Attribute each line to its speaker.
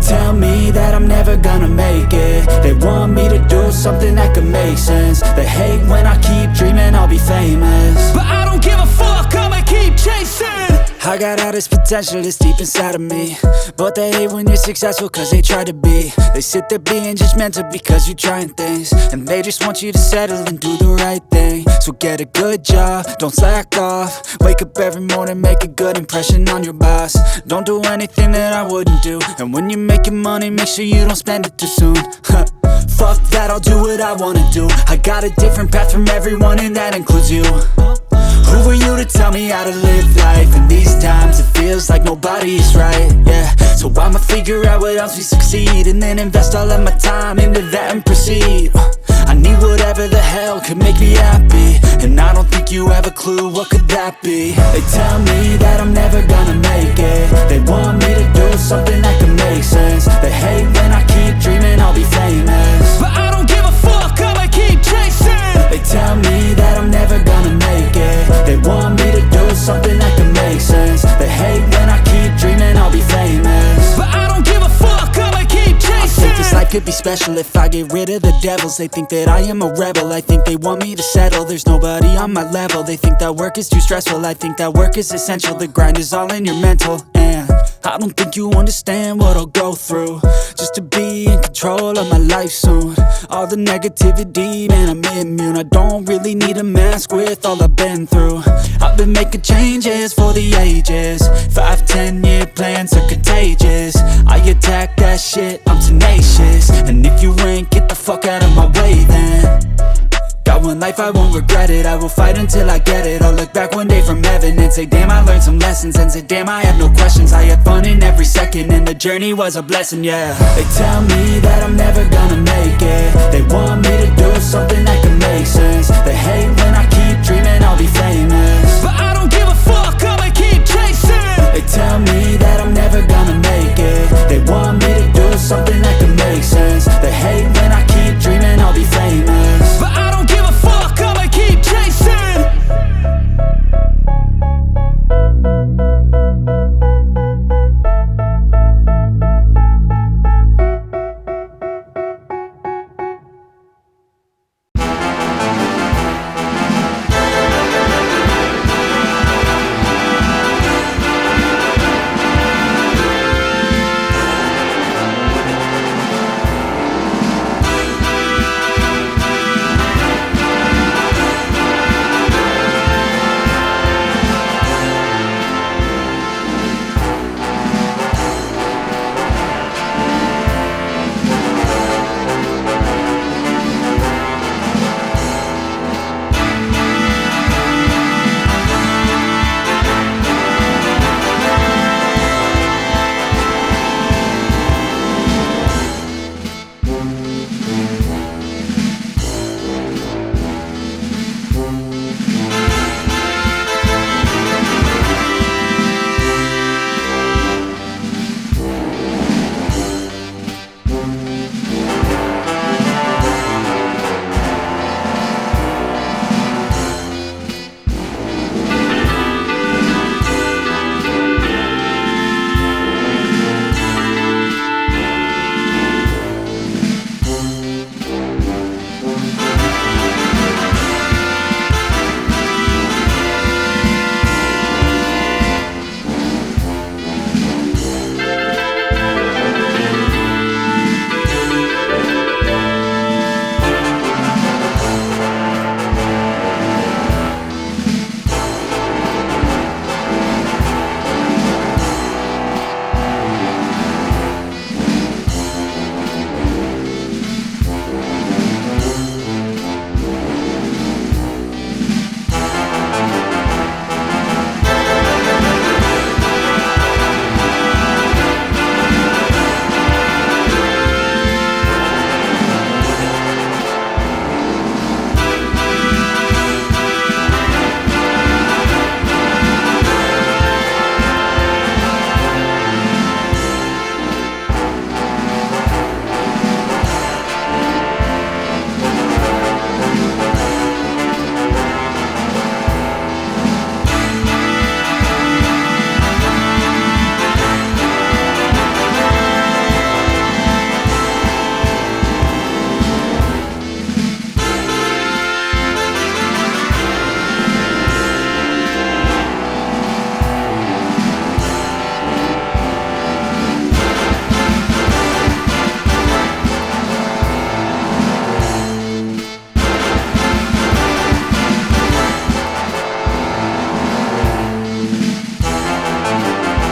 Speaker 1: tell me that I'm never gonna make it. They want me to do something that could make sense. They hate when I keep dreaming I'll be famous, but I don't give a fuck, I'ma keep chasing. I got all this potential that's deep inside of me, but they hate when you're successful cause they try to be. They sit there being judgmental because you're trying things, and they just want you to settle and do the right thing. So get a good job, don't slack off. Wake up every morning, make a good impression on your boss. Don't do anything that I wouldn't do, and when you're making money, make sure you don't spend it too soon. Fuck that, I'll do what I wanna do. I got a different path from everyone, and that includes you. Who are you to tell me how to live life? In these times it feels like nobody is right, yeah. So I'ma figure out what else we succeed, and then invest all of my time into that and proceed. I need whatever the hell could make me happy, and I don't think you have a clue what could that be. They tell me that I'm never gonna make it. They want me to do something that could make sense. They hate when I keep dreaming I'll be famous, but I don't give a fuck, I'ma keep chasing. They tell me that I'm never gonna make it. They want me to do something that can make sense. They hate when I keep dreaming I'll be famous, but I don't give a fuck, I'ma keep chasing. I think this life could be special if I get rid of the devils. They think that I am a rebel, I think they want me to settle. There's nobody on my level. They think that work is too stressful, I think that work is essential. The grind is all in your mental, and I don't think you understand what I'll go through just to be in control of my life soon. All the negativity, man, I'm immune. I don't really need a mask with all I've been through. I've been making changes for the ages. 5-10 year plans are contagious. I attack that shit, I'm tenacious. And if you ain't, get the fuck out of my way then. Got one life, I won't regret it. I will fight until I get it. I'll look back one day from heaven and say damn, I learned some lessons. And say damn, I had no questions. I had fun in every second, and the journey was a blessing, yeah. They tell me that I'm never gonna make it.